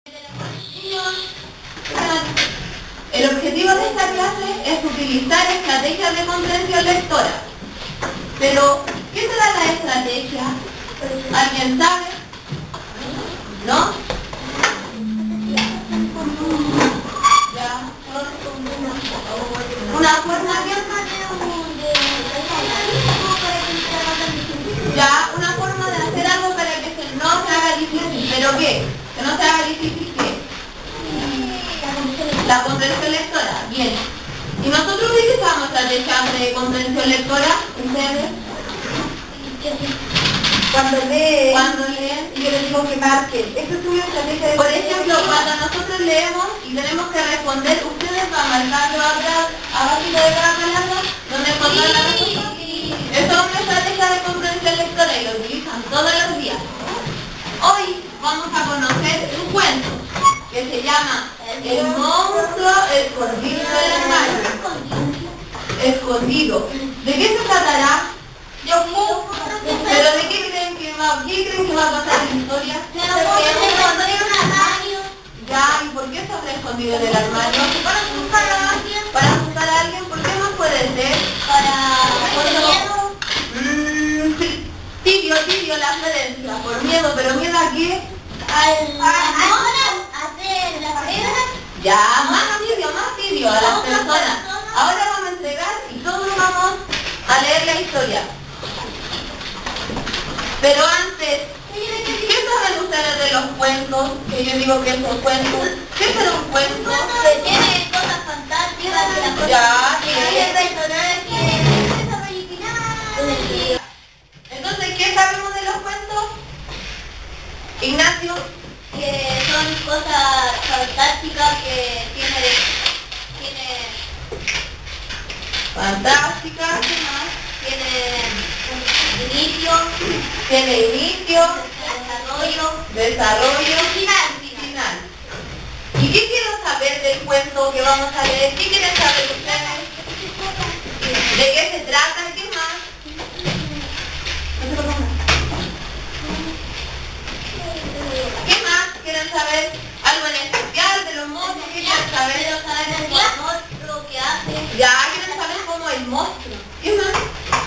El objetivo de esta clase es utilizar estrategias de comprensión lectora. Pero, ¿qué será la estrategia? ¿Alguien sabe? ¿No? Ya. Una forma de hacer algo para que no se haga difícil. ¿Pero qué? Que no se haga difícil, ¿qué? La comprensión lectora. Bien. ¿Y nosotros utilizamos estrategias de comprensión lectora? ¿Ustedes? Cuando leen, y yo les digo que marquen. Esto es una estrategia de... Por ejemplo, cuando nosotros leemos y tenemos que responder, ustedes van marcando abajo de cada palabra donde encontrar la respuesta. Eso es una estrategia de comprensión lectora y lo utilizan todos los días. Hoy vamos a conocer un cuento que se llama El monstruo escondido del armario. Escondido. ¿De qué se tratará? ¿Pero de qué creen que va a pasar la historia? Ya, ¿y por qué se habrá escondido en el armario? Para buscar a alguien. ¿Para buscar a alguien? ¿Por qué más puede ser? Tibio la Florencia, por miedo, pero ¿miedo a qué? Ya, más tibio a las personas. Ahora vamos a entregar y todos vamos a leer la historia. Pero antes, ¿qué saben ustedes de los cuentos? Que yo digo que son cuentos. ¿Qué será un cuento? Que tiene cosas fantásticas, ya, que hay personajes que son originales. Entonces, ¿qué sabemos de los cuentos? Ignacio. Que son cosas fantásticas que tiene Fantástica. Tiene inicio, desarrollo, final. ¿Y qué quiero saber del cuento que vamos a leer? ¿Qué quieren saber ustedes? ¿De qué se trata? ¿Qué más? ¿Qué más quieren saber? ¿Algo en especial de los monstruos? ¿Qué quieren saber? Quiero saber el monstruo que hace. Ya, quieren saber cómo el monstruo. ¿Qué más?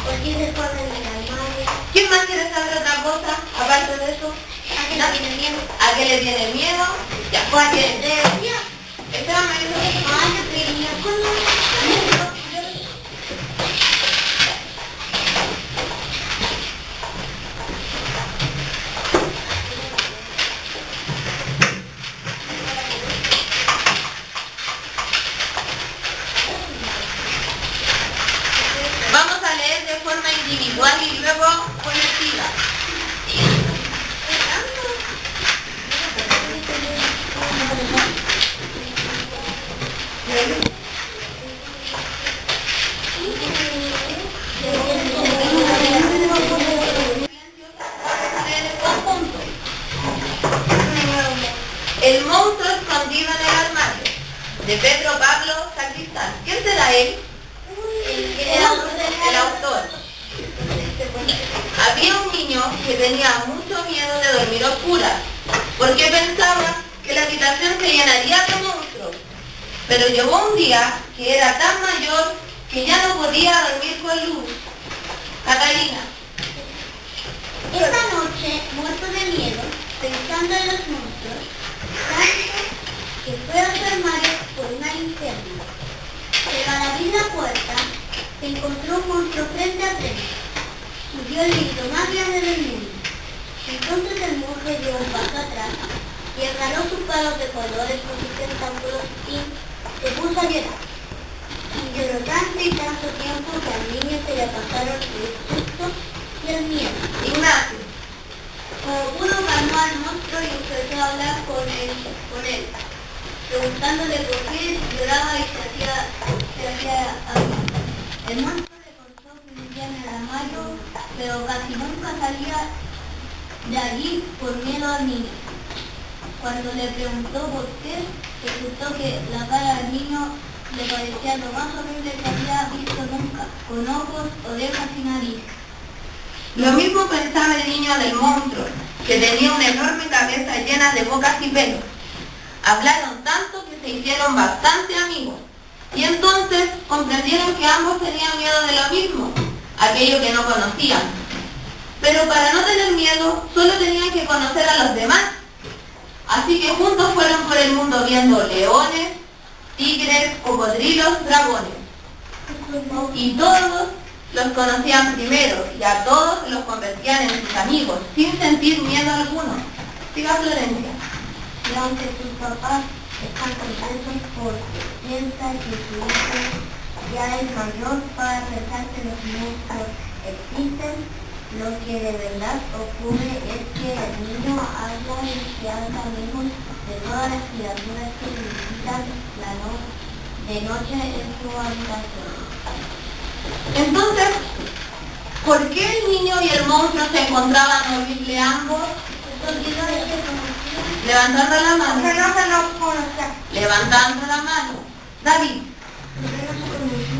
¿Por qué se pone en el armario? ¿Quién más quiere saber otra cosa? Aparte de eso. ¿A qué le tiene miedo? ¿A qué le tiene miedo? Ya, pues a qué. Esteban me dijo que... Yo tenía con... Vamos a leer de forma individual y luego colectiva. El monstruo escondido en el armario, de Pedro Pablo Sacristán. ¿Quién será él? El autor. Había un niño que tenía mucho miedo de dormir a oscuras, porque pensaba que la habitación se llenaría de monstruos. Pero llegó un día que era tan mayor que ya no podía dormir con luz. Catalina. Esta noche, muerto de miedo, pensando en los monstruos, tanto que fue a su armario por una linterna. Pero al abrir la puerta, se encontró un monstruo frente a frente. Subió el libro más grande del mundo. Entonces el monstruo dio un paso atrás y agarró sus palos de colores con sus tentáculos y se puso a llorar. Y lloró tanto y tanto tiempo que al niño se le pasaron el susto y el miedo. Ignacio. Como pudo, calmó al monstruo y empezó a hablar con él, preguntándole por qué lloraba y se hacía hablar. El monstruo le contó que vivía en el armario, pero casi nunca salía de allí por miedo al niño. Cuando le preguntó por qué, resultó que la cara del niño le parecía lo más horrible que había visto nunca, con ojos, orejas y nariz. Lo mismo pensaba el niño del monstruo, que tenía una enorme cabeza llena de bocas y pelos. Hablaron tanto que se hicieron bastante amigos. Y entonces comprendieron que ambos tenían miedo de lo mismo, aquello que no conocían. Pero para no tener miedo, solo tenían que conocer a los demás. Así que juntos fueron por el mundo viendo leones, tigres, cocodrilos, dragones. Y todos los conocían primero y a todos los convertían en sus amigos, sin sentir miedo alguno. Siga Florencia. Y aunque sus papás están contentos porque piensan que su hijo ya es mayor para pensar que los monstruos existen, lo que de verdad ocurre es que el niño habla y se hace amigo de todas las criaturas que visitan de noche en su habitación. Entonces, ¿por qué el niño y el monstruo se encontraban horrible ambos? Porque no se conocían. Levantando la mano. Porque no se los conocían. Levantando la mano. David.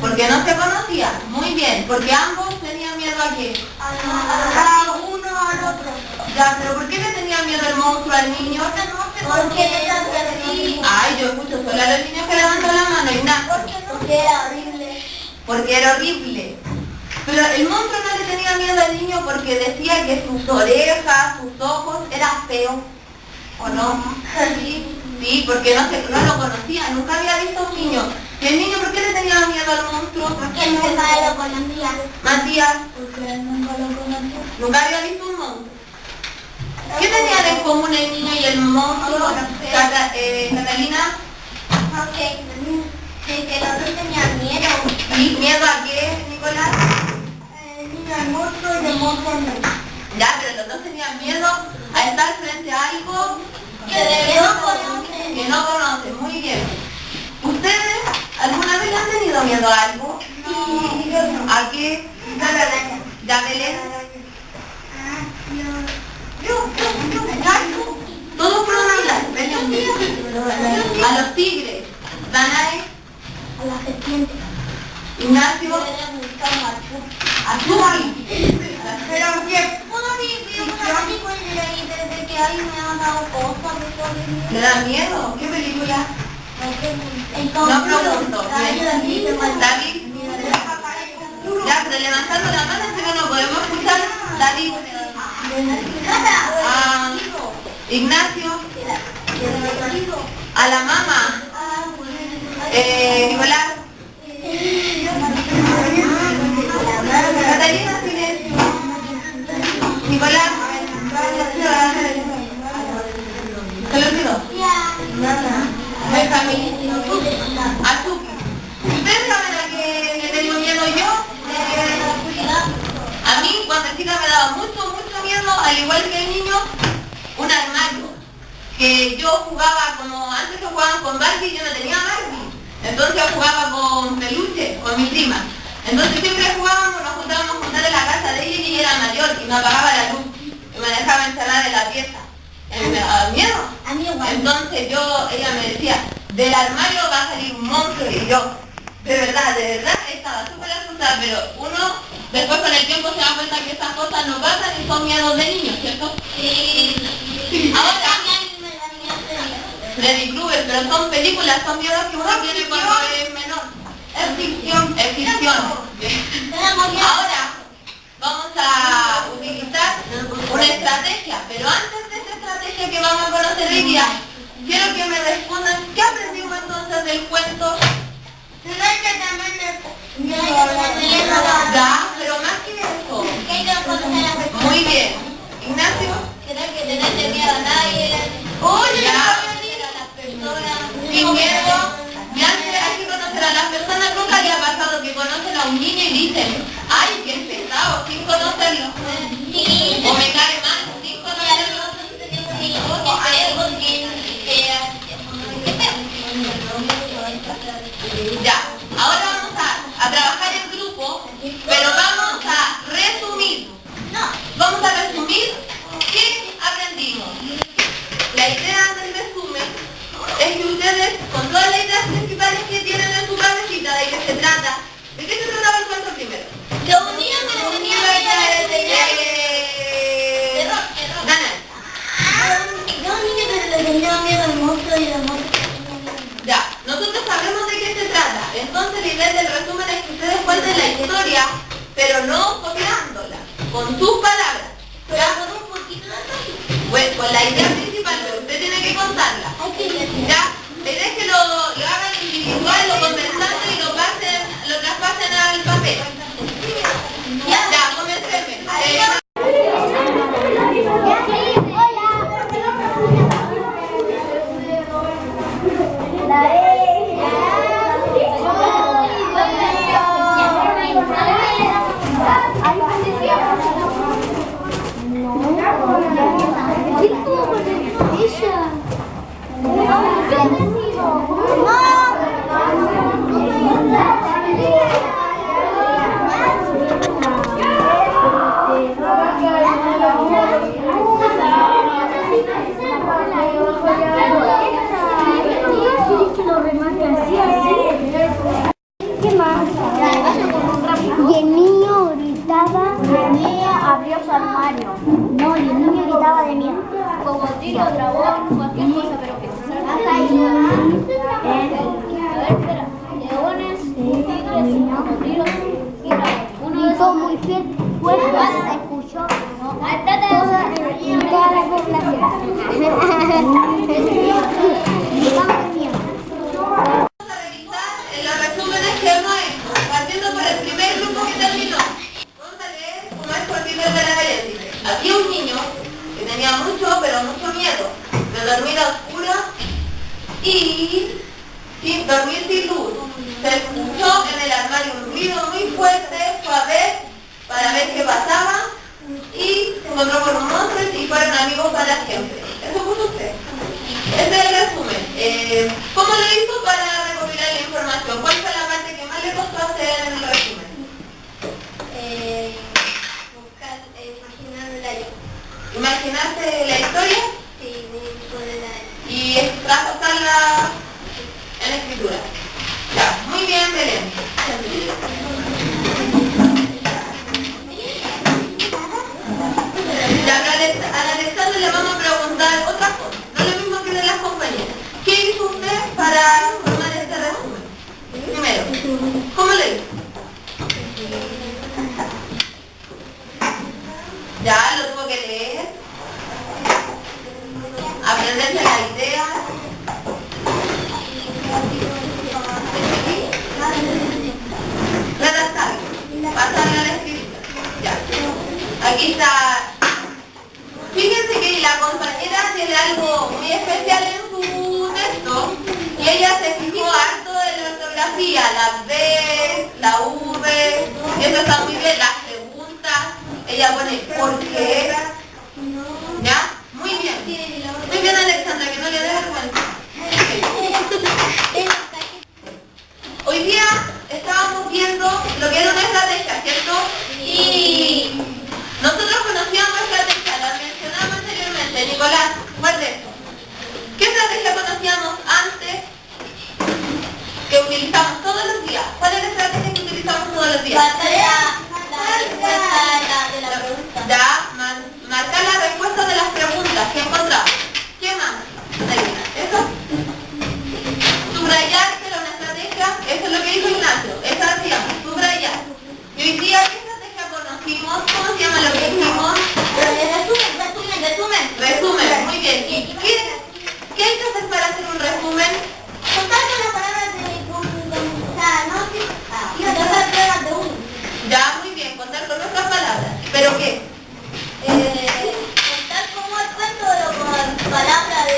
Porque no se conocían. Muy bien. Porque ambos tenían miedo a qué. A uno al otro. Ya, pero ¿por qué le tenía miedo el monstruo al niño? Porque era terrible. Ay, yo escucho solo a los niños que levantan la mano, Ignacio. Porque era horrible. Porque era horrible. Pero el monstruo no le tenía miedo al niño porque decía que sus orejas, sus ojos eran feos. ¿O no? Sí, porque no lo conocía, nunca había visto a un niño. ¿Y el niño por qué le tenía miedo al monstruo? Porque nunca lo conocía. Matías, Porque él nunca lo conocía. nunca había visto un monstruo. ¿Qué tenían en común el niño y el monstruo? Catalina. Que los dos tenían miedo. ¿Y miedo a qué, Nicolás? El niño al monstruo y el monstruo al niño. Ya, pero los dos tenían miedo a estar frente a algo Que no conocen. que no conocen. Muy bien. ¿Ustedes alguna vez han tenido miedo a algo? Sí, yo no. ¿A qué? ¿Ya, Belén? Todos fueron a hablar. Belén. A los tigres. Danae. A la serpiente. Ignacio. A Chucky. Pero que desde que ahí me han dado cosas. ¿Le da miedo? ¿Qué película? No pregunto. David. Ya, pero levantando la mano, pero no podemos escuchar. David. Ignacio. A la mamá. Nicolás. Catalina, silencio. Nicolás. ¿Se lo olvidó? Benjamín. A Chucky. ¿Ustedes saben a qué le tengo miedo yo? A mí cuando chica me daba mucho miedo, al igual que el niño, un armario. Que yo jugaba como antes que jugaban con Barbie, yo no tenía Barbie. Entonces yo jugaba con peluche, con mi prima. Entonces siempre jugábamos, nos juntábamos a juntar en la casa de ella y ella era mayor y me apagaba la luz. Y me dejaba encerrada en la pieza. Y me daba miedo. Entonces ella me decía, del armario va a salir un monstruo. Y yo, de verdad, estaba súper asustada, pero uno después con el tiempo se da cuenta que esas cosas no pasan y son miedos de niños, ¿cierto? Sí. Ahora, Freddy Krueger, pero son películas, son miedos que uno tiene cuando es menor. Es ficción. Es ficción. Ahora vamos a utilizar una estrategia, pero antes de esta estrategia que vamos a conocer hoy día, quiero que me respondan qué aprendimos entonces del cuento. Ya, pero más que eso. Muy bien. Ignacio. Que tenerle miedo a nadie. Oye, sin miedo. Y antes hay que conocer a las personas. Nunca le ha pasado que conocen a un niño y dicen, ay, qué pesado, sin conocerlo. O me cae mal, sin conocerlo. Ya, ahora vamos a trabajar en grupo, pero vamos a resumir. Vamos a resumir qué aprendimos. La idea del resumen es que ustedes, con todas las ideas principales que tienen en su cabecita de qué se trata, ¿de qué se trataba el cuento primero? Lo único que le tenía Dana. Yo un niño que le tenía miedo al monstruo y el monstruo pero no copiándola, con tus palabras. Pero con un poquito de todo. Bueno, con la idea principal, pero usted tiene que contarla. Hay que ir. ¿Ya? La idea es que lo hagan individual, lo conversando y lo traspasen al papel. Ya, comencemos. ¿Qué más? Y el niño gritaba. Y el niño abrió su armario. No, y el niño gritaba de miedo. Cocodrilo, dragón, cualquier cosa, pero que se salga. Espera. Leones, tigres, cocodrilos y dragones. Uno de Gritó esos. muy fuerte, se escuchó en toda la población. Gritaba de miedo. Vamos a revisar en los resúmenes que hemos hecho, partiendo por el primer grupo que terminó. Vamos a leer cómo es por primer de la Berenice. Había un niño que tenía mucho, pero mucho miedo de dormir a oscuras y dormir sin luz. Se escuchó en el armario un ruido muy fuerte, fue a ver para ver qué pasaba y se encontró con un monstruo y fueron amigos para siempre. Eso puso usted. Ese es el resumen. ¿Cómo lo hizo para recopilar la información? ¿Cuál fue la parte que más le costó hacer en el resumen? Buscar, imaginar la ¿Imaginarse la historia sí, y traspasarla en escritura? Ya, muy bien, Belén. Ya, a Alexandra le vamos a preguntar otra cosa, no lo mismo que de las compañeras. ¿Qué hizo usted para formar este resumen? Primero, ¿cómo lo hizo? Ya, lo tuvo que leer, aprenderse la idea. Redactar, pasarla a la escritura. Ya. Aquí está. Fíjense que la compañera tiene algo muy especial en su texto y ella se fijó harto en la ortografía, la B, la V, y eso está muy bien, las preguntas, ella pone ¿por qué? ¿Ya? Muy bien. Muy bien, Alexandra, que no le dé vergüenza. Hoy día estábamos viendo lo que era una estrategia, ¿cierto? Y nosotros conocíamos estrategia, la mencionamos anteriormente. Nicolás, guarde esto. ¿Qué estrategia conocíamos antes que utilizamos todos los días? ¿Cuál es la estrategia que utilizamos todos los días? la respuesta de la pregunta. Ya, marcar la respuesta de las preguntas que encontramos. ¿Qué más? ¿Eso? Subrayar, que era una estrategia, eso es lo que dijo Ignacio, esa hacíamos, subrayar. Y hoy día, ¿qué estrategia conocimos? ¿Cómo se llama lo que hicimos? Resumen, muy bien. ¿Y qué hay que hacer para hacer un resumen? Contar con las palabras de Ya, muy bien, contar con nuestras palabras. ¿Pero qué? contar como el cuento con palabras de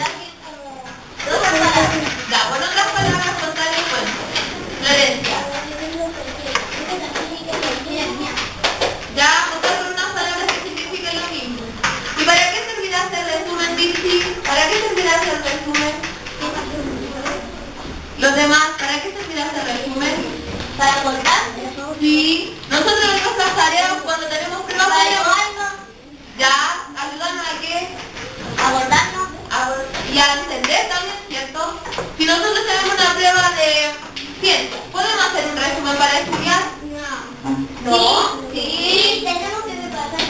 alguien como otras palabras. Ya, con otras palabras, contar el cuento. Florencia. Ya, contar con unas palabras que significan lo mismo. ¿Y para qué servirá hacer resumen, Dixie? ¿Para qué servirá hacer resumen? Los demás, ¿para qué servirá hacer resumen? Para contar. Sí. Nosotros en nuestras tareas, cuando tenemos pruebas, ya, ayudarnos a qué? Abordarnos. Y a entender también, ¿cierto? Si nosotros tenemos una prueba de ciencia, ¿podemos hacer un resumen para estudiar? No. Sí, tenemos que repasar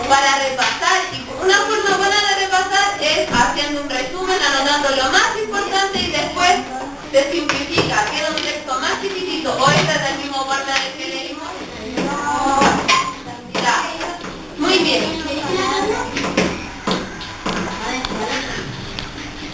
Para repasar, y una forma buena de repasar es haciendo un resumen, anotando lo más importante y después se simplifica, queda un texto más chiquitito, o este es del mismo portal que